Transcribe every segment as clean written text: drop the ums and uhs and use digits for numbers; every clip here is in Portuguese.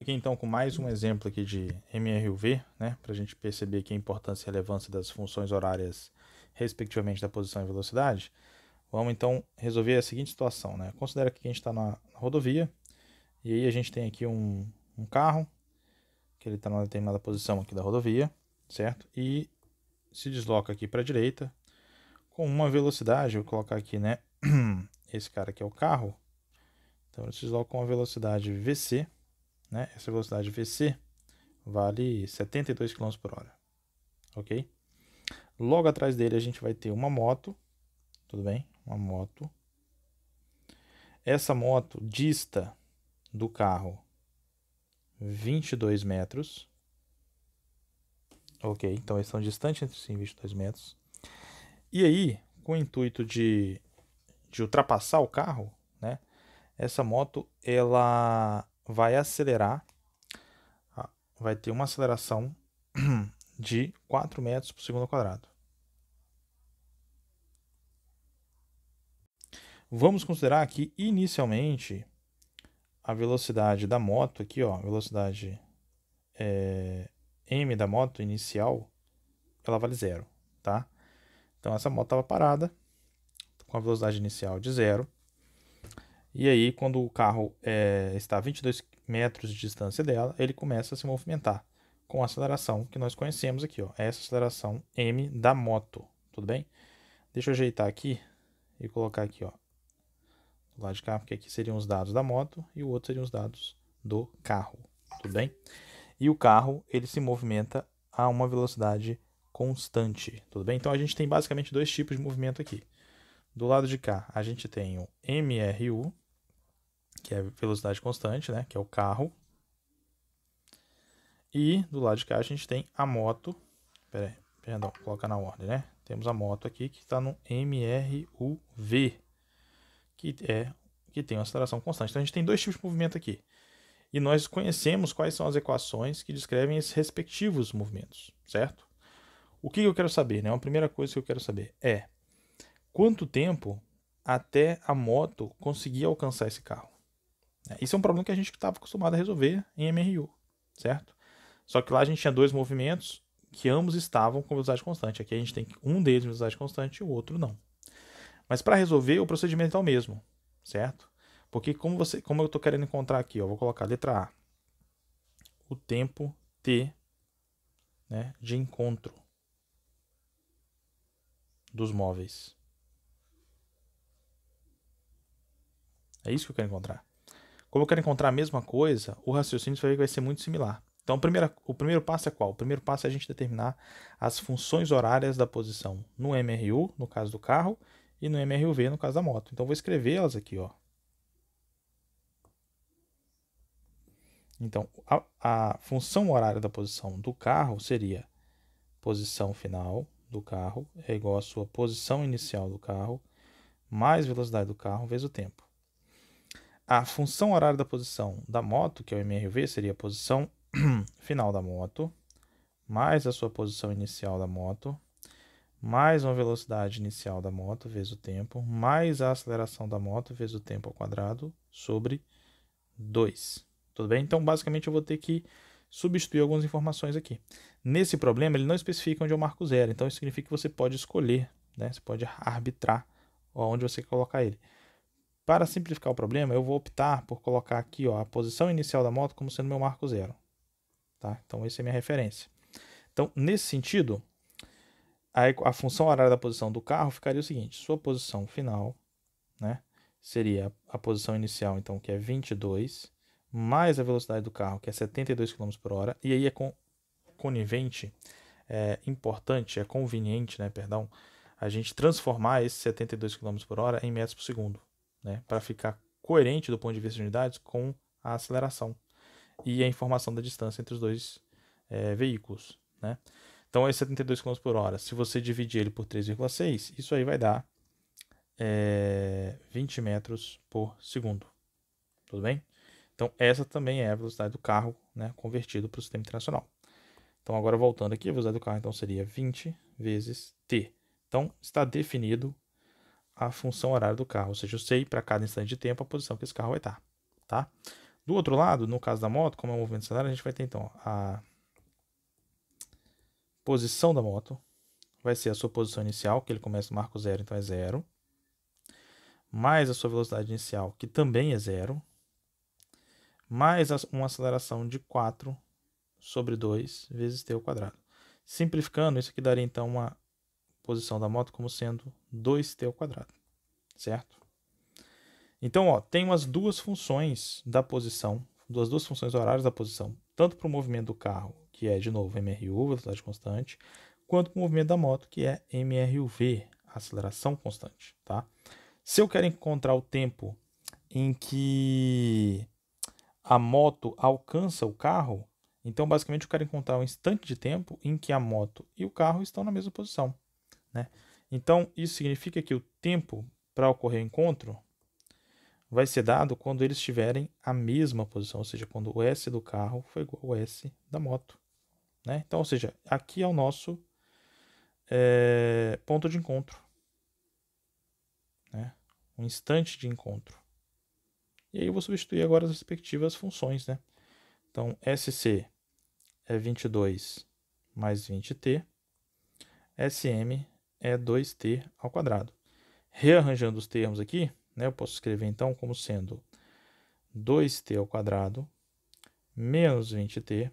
aqui então com mais um exemplo aqui de MRUV, né, para a gente perceber aqui a importância e relevância das funções horárias, respectivamente da posição e velocidade. Vamos então resolver a seguinte situação, né? Considera que a gente está na rodovia e aí a gente tem aqui um carro que ele está numa determinada posição aqui da rodovia, certo? E se desloca aqui para a direita com uma velocidade, vou colocar aqui, né? Esse cara aqui é o carro, então ele se desloca com uma velocidade VC, né? Essa velocidade VC vale 72 km por hora, ok? Logo atrás dele a gente vai ter uma moto, tudo bem? Uma moto. Essa moto dista do carro 22 metros, ok? Então eles são distantes entre si 22 metros. E aí, com o intuito de ultrapassar o carro, né? Essa moto ela vai acelerar, vai ter uma aceleração de 4 metros por segundo ao quadrado. Vamos considerar que inicialmente a velocidade da moto aqui, ó, a velocidade m da moto inicial, ela vale 0, tá? Então essa moto estava parada com a velocidade inicial de 0. E aí, quando o carro está a 22 metros de distância dela, ele começa a se movimentar com a aceleração que nós conhecemos aqui, ó, essa aceleração m da moto, tudo bem? Deixa eu ajeitar aqui e colocar aqui, ó, do lado de cá, porque aqui seriam os dados da moto e o outro seriam os dados do carro, tudo bem? E o carro, ele se movimenta a uma velocidade constante, tudo bem? Então a gente tem basicamente dois tipos de movimento aqui. Do lado de cá, a gente tem o MRU, que é velocidade constante, né, que é o carro. E do lado de cá a gente tem a moto. Perdão, colocar na ordem, né? Temos a moto aqui que está no MRUV, que tem uma aceleração constante. Então a gente tem dois tipos de movimento aqui. E nós conhecemos quais são as equações que descrevem esses respectivos movimentos, certo? O que eu quero saber, né? A primeira coisa que eu quero saber é quanto tempo até a moto conseguir alcançar esse carro. Isso é um problema que a gente estava acostumado a resolver em MRU, certo? Só que lá a gente tinha dois movimentos que ambos estavam com velocidade constante. Aqui a gente tem um deles com velocidade constante e o outro não. Mas para resolver, o procedimento é o mesmo, certo? Porque como eu estou querendo encontrar aqui, ó, vou colocar a letra A, o tempo t, né, de encontro dos móveis. É isso que eu quero encontrar. Como eu quero encontrar a mesma coisa, o raciocínio vai ser muito similar. Então, o primeiro passo é qual? O primeiro passo é a gente determinar as funções horárias da posição no MRU, no caso do carro, e no MRUV, no caso da moto. Então, vou escrever elas aqui, ó. Então, a função horária da posição do carro seria posição final do carro é igual à sua posição inicial do carro mais velocidade do carro vezes o tempo. A função horária da posição da moto, que é o MRV, seria a posição final da moto, mais a sua posição inicial da moto, mais uma velocidade inicial da moto, vezes o tempo, mais a aceleração da moto, vezes o tempo ao quadrado, sobre 2. Tudo bem? Então, basicamente, eu vou ter que substituir algumas informações aqui. Nesse problema, ele não especifica onde eu marco zero, então isso significa que você pode escolher, né? Você pode arbitrar onde você quer colocar ele. Para simplificar o problema, eu vou optar por colocar aqui, ó, a posição inicial da moto como sendo meu marco zero. Tá? Então, essa é a minha referência. Então, nesse sentido, a função horária da posição do carro ficaria o seguinte: sua posição final, né, seria a posição inicial, então, que é 22, mais a velocidade do carro, que é 72 km por hora, e aí é conivente, é importante, é conveniente, né, perdão, a gente transformar esses 72 km por hora em metros por segundo, né, para ficar coerente do ponto de vista de unidades com a aceleração e a informação da distância entre os dois veículos, né. Então, esse 72 km por hora, se você dividir ele por 3,6, isso aí vai dar 20 metros por segundo. Tudo bem? Então, essa também é a velocidade do carro, né, convertido para o sistema internacional. Então, agora voltando aqui, a velocidade do carro então, seria 20 vezes t. Então, está definido a função horária do carro. Ou seja, eu sei para cada instante de tempo a posição que esse carro vai estar. Tá? Do outro lado, no caso da moto, como é um movimento estacionário, a gente vai ter então a posição da moto, vai ser a sua posição inicial, que ele começa no marco zero, então é 0, mais a sua velocidade inicial, que também é 0, mais uma aceleração de 4 sobre 2 vezes t ao quadrado. Simplificando, isso aqui daria então uma posição da moto como sendo 2t ao quadrado, certo? Então, ó, tem umas duas funções da posição, duas funções horárias da posição, tanto para o movimento do carro, que é, de novo, MRU, velocidade constante, quanto para o movimento da moto, que é MRUV, aceleração constante, tá? Se eu quero encontrar o tempo em que a moto alcança o carro, então, basicamente, eu quero encontrar um instante de tempo em que a moto e o carro estão na mesma posição, né? Então, isso significa que o tempo para ocorrer o encontro vai ser dado quando eles tiverem a mesma posição, ou seja, quando o S do carro for igual ao S da moto, né? Então, ou seja, aqui é o nosso ponto de encontro, né? Um instante de encontro. E aí eu vou substituir agora as respectivas funções, né? Então, SC é 22 mais 20t, SM é 2t ao quadrado. Rearranjando os termos aqui, né, eu posso escrever então como sendo 2t ao quadrado menos 20t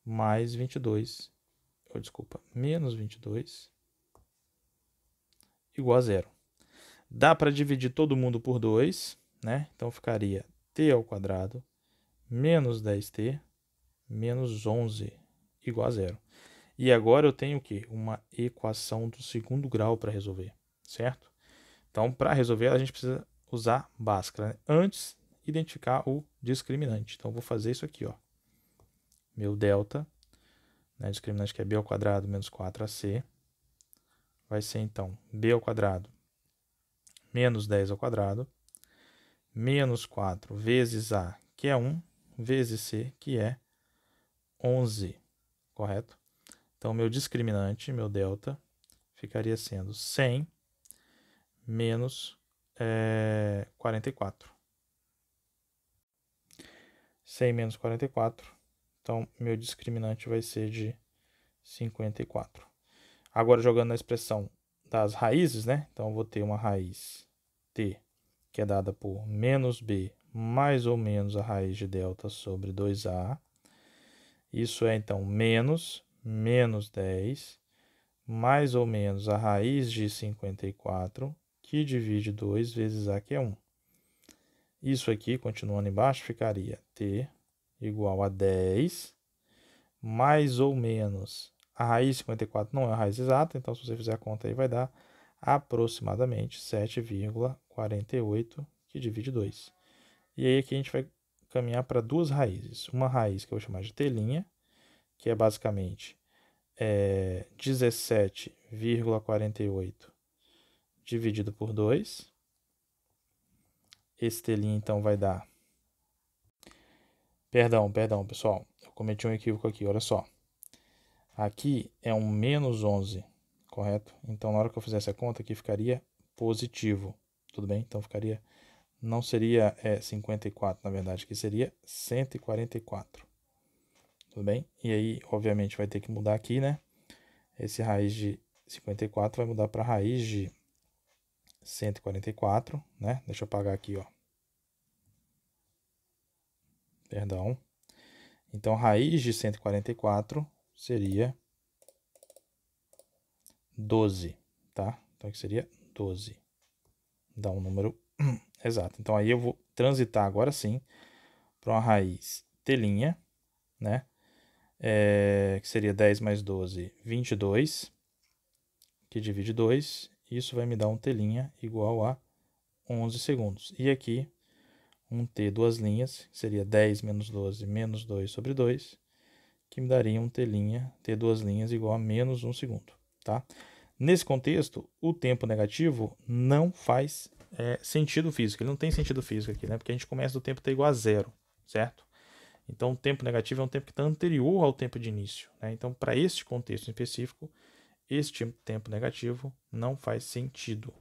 mais 22, menos 22 igual a zero. Dá para dividir todo mundo por 2, né? Então ficaria t ao quadrado menos 10t menos 11 igual a zero. E agora eu tenho o quê? Uma equação do segundo grau para resolver, certo? Então, para resolver ela, a gente precisa usar Bhaskara, né? Antes, identificar o discriminante. Então, eu vou fazer isso aqui, ó. Meu delta, né, discriminante que é b ao quadrado menos 4ac, vai ser, então, b ao quadrado menos 10 ao quadrado, menos 4 vezes a, que é 1, vezes c, que é 11, correto? Então, meu discriminante, meu delta, ficaria sendo 100 menos 44. 100 menos 44. Então, meu discriminante vai ser de 54. Agora, jogando na expressão das raízes, né? Então, eu vou ter uma raiz t, que é dada por menos b mais ou menos a raiz de delta sobre 2a. Isso é, então, menos 10 mais ou menos a raiz de 54, que divide 2 vezes a, que é 1. Isso aqui, continuando embaixo, ficaria t igual a 10, mais ou menos. A raiz de 54 não é a raiz exata, então se você fizer a conta aí vai dar aproximadamente 7,48, que divide 2. E aí aqui a gente vai caminhar para duas raízes. Uma raiz que eu vou chamar de t', que é basicamente 17,48 dividido por 2. Esse t' então vai dar... Perdão, pessoal. Eu cometi um equívoco aqui, olha só. Aqui é um menos 11, correto? Então, na hora que eu fizesse a conta, aqui ficaria positivo, tudo bem? Então, ficaria... Não seria 54, na verdade, aqui seria 144, tudo bem? E aí, obviamente, vai ter que mudar aqui, né? Esse raiz de 54 vai mudar para raiz de 144, né? Deixa eu apagar aqui, ó. Perdão. Então, raiz de 144 seria 12, tá? Então, aqui seria 12. Dá um número exato. Então, aí eu vou transitar agora sim para uma raiz t', né? Que seria 10 mais 12, 22, que divide 2. Isso vai me dar um t' igual a 11 segundos. E aqui, um t duas linhas, que seria 10 menos 12 menos 2 sobre 2, que me daria um t duas linhas igual a menos 1 segundo, tá? Nesse contexto, o tempo negativo não faz sentido físico. Ele não tem sentido físico aqui, né? Porque a gente começa do tempo t igual a zero, certo? Então, o tempo negativo é um tempo que está anterior ao tempo de início, né? Então, para este contexto específico, este tempo negativo não faz sentido.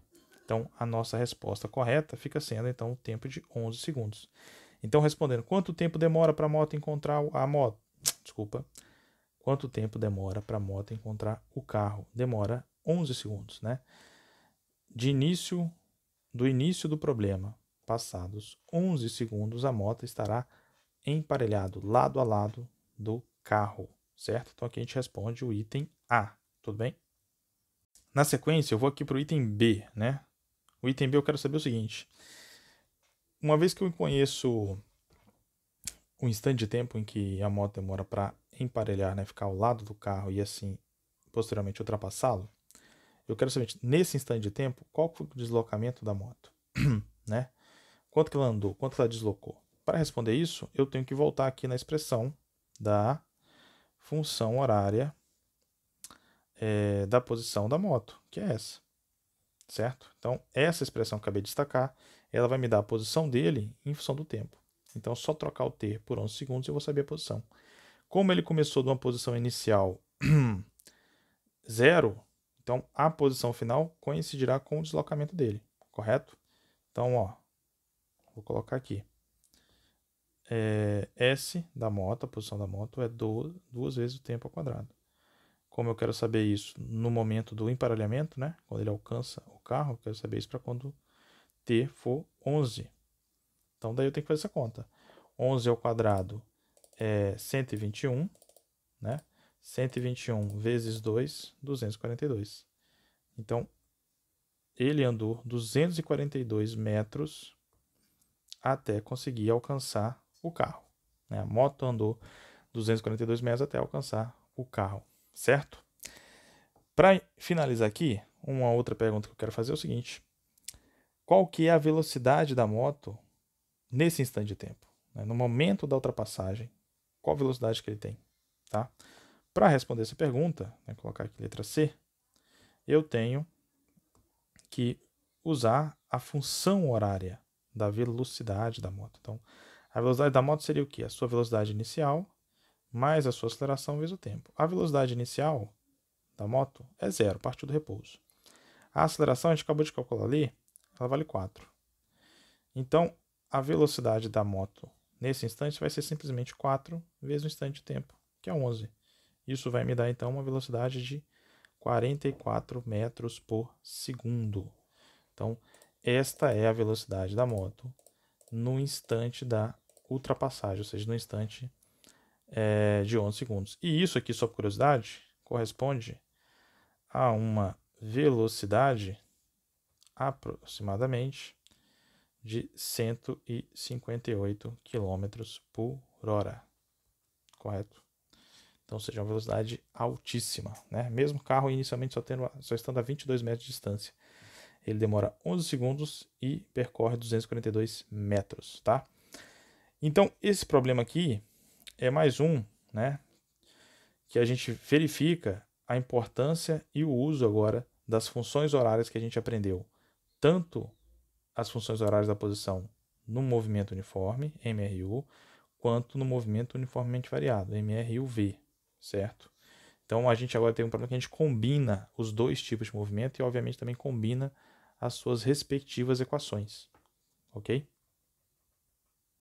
Então, a nossa resposta correta fica sendo, então, o tempo de 11 segundos. Então, respondendo, quanto tempo demora para a moto encontrar a moto? Desculpa. Quanto tempo demora para a moto encontrar o carro? Demora 11 segundos, né? Do início do problema, passados 11 segundos, a moto estará emparelhado lado a lado do carro, certo? Então aqui a gente responde o item A, tudo bem? Na sequência, eu vou aqui para o item B, né? O item B eu quero saber o seguinte. Uma vez que eu conheço o instante de tempo em que a moto demora para emparelhar, né, ficar ao lado do carro e assim posteriormente ultrapassá-lo, eu quero saber, nesse instante de tempo, qual foi o deslocamento da moto, né? Quanto que ela andou, quanto que ela deslocou. Para responder isso, eu tenho que voltar aqui na expressão da função horária da posição da moto, que é essa, certo? Então, essa expressão que eu acabei de destacar, ela vai me dar a posição dele em função do tempo. Então, só trocar o t por 11 segundos eu vou saber a posição. Como ele começou de uma posição inicial 0, então a posição final coincidirá com o deslocamento dele, correto? Então, ó, vou colocar aqui. S da moto, a posição da moto, é 2 vezes o tempo ao quadrado. Como eu quero saber isso no momento do emparelhamento, né? Quando ele alcança o carro, eu quero saber isso para quando t for 11. Então, daí eu tenho que fazer essa conta. 11 ao quadrado é 121, né? 121 vezes 2, 242. Então, ele andou 242 metros até conseguir alcançar o carro, né? A moto andou 242 metros até alcançar o carro, certo? Para finalizar aqui, uma outra pergunta que eu quero fazer é o seguinte. Qual que é a velocidade da moto nesse instante de tempo? No momento da ultrapassagem, qual a velocidade que ele tem? Tá? Para responder essa pergunta, colocar aqui letra C, eu tenho que usar a função horária da velocidade da moto. Então, a velocidade da moto seria o quê? A sua velocidade inicial mais a sua aceleração vezes o tempo. A velocidade inicial da moto é 0, partiu do repouso. A aceleração, a gente acabou de calcular ali, ela vale 4. Então, a velocidade da moto nesse instante vai ser simplesmente 4 vezes o instante de tempo, que é 11. Isso vai me dar, então, uma velocidade de 44 metros por segundo. Então, esta é a velocidade da moto no instante da ultrapassagem, ou seja, no instante de 11 segundos. E isso aqui, só por curiosidade, corresponde a uma velocidade aproximadamente de 158 km por hora. Correto? Então, seja uma velocidade altíssima, né? Mesmo o carro inicialmente só estando a 22 metros de distância. Ele demora 11 segundos e percorre 242 metros, tá? Então, esse problema aqui é mais um, né? Que a gente verifica a importância e o uso agora das funções horárias que a gente aprendeu. Tanto as funções horárias da posição no movimento uniforme, MRU, quanto no movimento uniformemente variado, MRUV, certo? Então a gente agora tem um problema que a gente combina os dois tipos de movimento e obviamente também combina as suas respectivas equações, ok?